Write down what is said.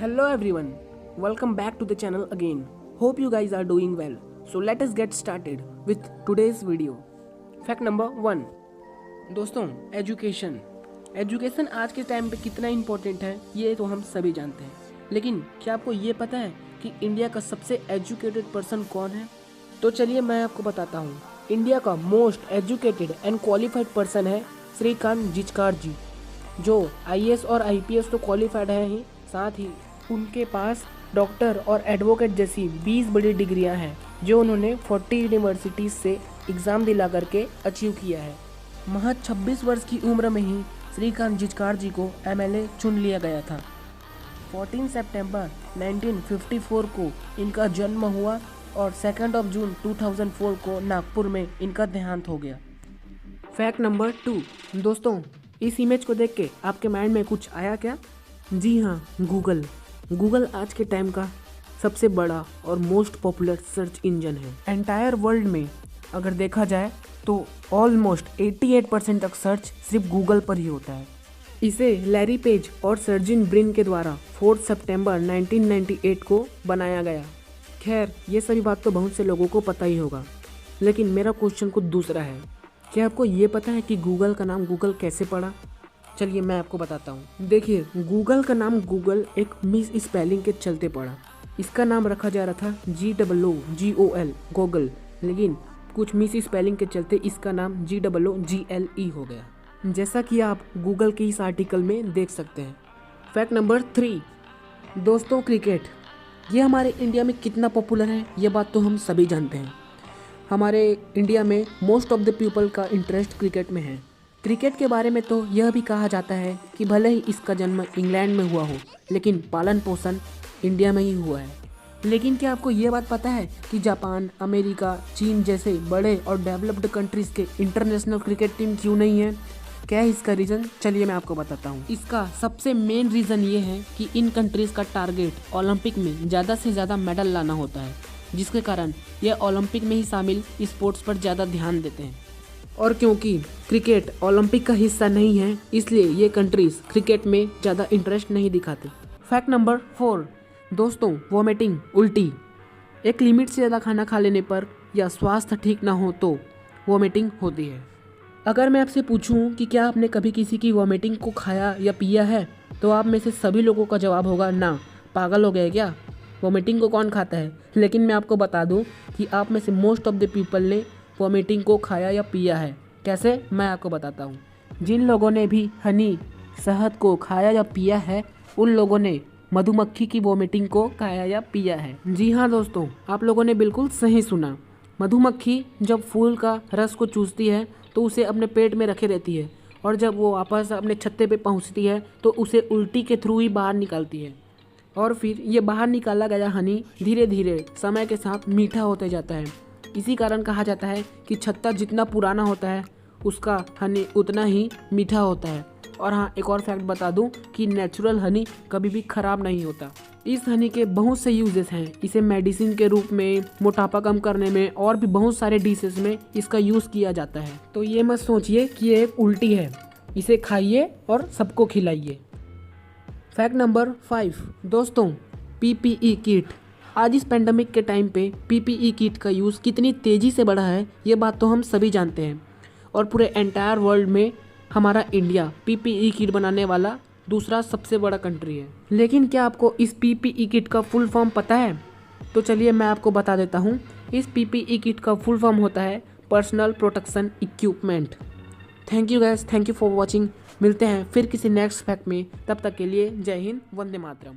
Hello everyone, welcome back to the channel again. Hope you guys are doing well. So let us get started with today's video. Fact number 1. दोस्तों, education आज के time पे कितना important है ये तो हम सभी जानते हैं, लेकिन क्या आपको ये पता है कि इंडिया का सबसे एजुकेटेड पर्सन कौन है? तो चलिए मैं आपको बताता हूँ। इंडिया का most educated and qualified person है श्रीकांत जिचकार जी, जो IAS और IPS तो क्वालिफाइड है ही, साथ ही उनके पास डॉक्टर और एडवोकेट जैसी 20 बड़ी डिग्रियां हैं जो उन्होंने 40 यूनिवर्सिटीज़ से एग्ज़ाम दिला करके अचीव किया है। महज 26 वर्ष की उम्र में ही श्रीकांत जिचकार जी को MLA चुन लिया गया था। 14 सितंबर 1954 को इनका जन्म हुआ और 2 जून 2004 को नागपुर में इनका देहांत हो गया। Fact number 2। दोस्तों, इस इमेज को देख के आपके माइंड में कुछ आया क्या? जी हाँ, गूगल आज के टाइम का सबसे बड़ा और मोस्ट पॉपुलर सर्च इंजन है। एंटायर वर्ल्ड में अगर देखा जाए तो ऑलमोस्ट 88% तक सर्च सिर्फ गूगल पर ही होता है। इसे लैरी पेज और सर्जिन ब्रिन के द्वारा 4 सितंबर 1998 को बनाया गया। खैर, ये सभी बात तो बहुत से लोगों को पता ही होगा, लेकिन मेरा क्वेश्चन कुछ दूसरा है। क्या आपको ये पता है कि गूगल का नाम गूगल कैसे पड़ा? चलिए मैं आपको बताता हूँ। देखिए, गूगल का नाम गूगल एक मिस स्पेलिंग के चलते पड़ा। इसका नाम रखा जा रहा था GOOGL गूगल, लेकिन कुछ मिस स्पेलिंग के चलते इसका नाम GOOGLE हो गया, जैसा कि आप गूगल के इस आर्टिकल में देख सकते हैं। Fact number 3। दोस्तों, क्रिकेट ये हमारे इंडिया में कितना पॉपुलर है ये बात तो हम सभी जानते हैं। हमारे इंडिया में मोस्ट ऑफ द पीपल का इंटरेस्ट क्रिकेट में है। क्रिकेट के बारे में तो यह भी कहा जाता है कि भले ही इसका जन्म इंग्लैंड में हुआ हो, लेकिन पालन पोषण इंडिया में ही हुआ है। लेकिन क्या आपको ये बात पता है कि जापान, अमेरिका, चीन जैसे बड़े और डेवलप्ड कंट्रीज़ के इंटरनेशनल क्रिकेट टीम क्यों नहीं है? क्या है इसका रीज़न? चलिए मैं आपको बताता हूँ। इसका सबसे मेन रीज़न ये है कि इन कंट्रीज़ का टारगेट ओलंपिक में ज़्यादा से ज़्यादा मेडल लाना होता है, जिसके कारण यह ओलंपिक में ही शामिल स्पोर्ट्स पर ज़्यादा ध्यान देते हैं। और क्योंकि क्रिकेट ओलंपिक का हिस्सा नहीं है, इसलिए ये कंट्रीज़ क्रिकेट में ज़्यादा इंटरेस्ट नहीं दिखाते। Fact number 4। दोस्तों, वॉमिटिंग, उल्टी एक लिमिट से ज़्यादा खाना खा लेने पर या स्वास्थ्य ठीक ना हो तो वॉमिटिंग होती है। अगर मैं आपसे पूछूं कि क्या आपने कभी किसी की वॉमिटिंग को खाया या पिया है, तो आप में से सभी लोगों का जवाब होगा ना, पागल हो गए क्या, वॉमिटिंग को कौन खाता है। लेकिन मैं आपको बता दूं कि आप में से मोस्ट ऑफ द पीपल ने वॉमिटिंग को खाया या पिया है। कैसे? मैं आपको बताता हूँ। जिन लोगों ने भी हनी, शहद को खाया या पिया है, उन लोगों ने मधुमक्खी की वॉमिटिंग को खाया या पिया है। जी हाँ दोस्तों, आप लोगों ने बिल्कुल सही सुना। मधुमक्खी जब फूल का रस को चूसती है तो उसे अपने पेट में रखे रहती है, और जब वो वापस अपने छत्ते पे पहुँचती है तो उसे उल्टी के थ्रू ही बाहर निकालती है, और फिर ये बाहर निकाला गया हनी धीरे धीरे समय के साथ मीठा होते जाता है। इसी कारण कहा जाता है कि छत्ता जितना पुराना होता है उसका हनी उतना ही मीठा होता है। और हाँ, एक और फैक्ट बता दूं कि नेचुरल हनी कभी भी ख़राब नहीं होता। इस हनी के बहुत से यूजेस हैं। इसे मेडिसिन के रूप में, मोटापा कम करने में और भी बहुत सारे डिशेस में इसका यूज़ किया जाता है। तो ये मत सोचिए कि ये एक उल्टी है, इसे खाइए और सबको खिलाइए। Fact number 5। दोस्तों, PPE किट। आज इस पेंडेमिक के टाइम पे PPE किट का यूज़ कितनी तेज़ी से बढ़ा है ये बात तो हम सभी जानते हैं, और पूरे एंटायर वर्ल्ड में हमारा इंडिया PPE किट बनाने वाला दूसरा सबसे बड़ा कंट्री है। लेकिन क्या आपको इस PPE किट का फुल फॉर्म पता है? तो चलिए मैं आपको बता देता हूँ। इस PPE किट का फुल फॉर्म होता है personal protection equipment. Thank you guys, thank you for watching. मिलते हैं फिर किसी नेक्स्ट फैक्ट में, तब तक के लिए जय हिंद, वंदे मातरम।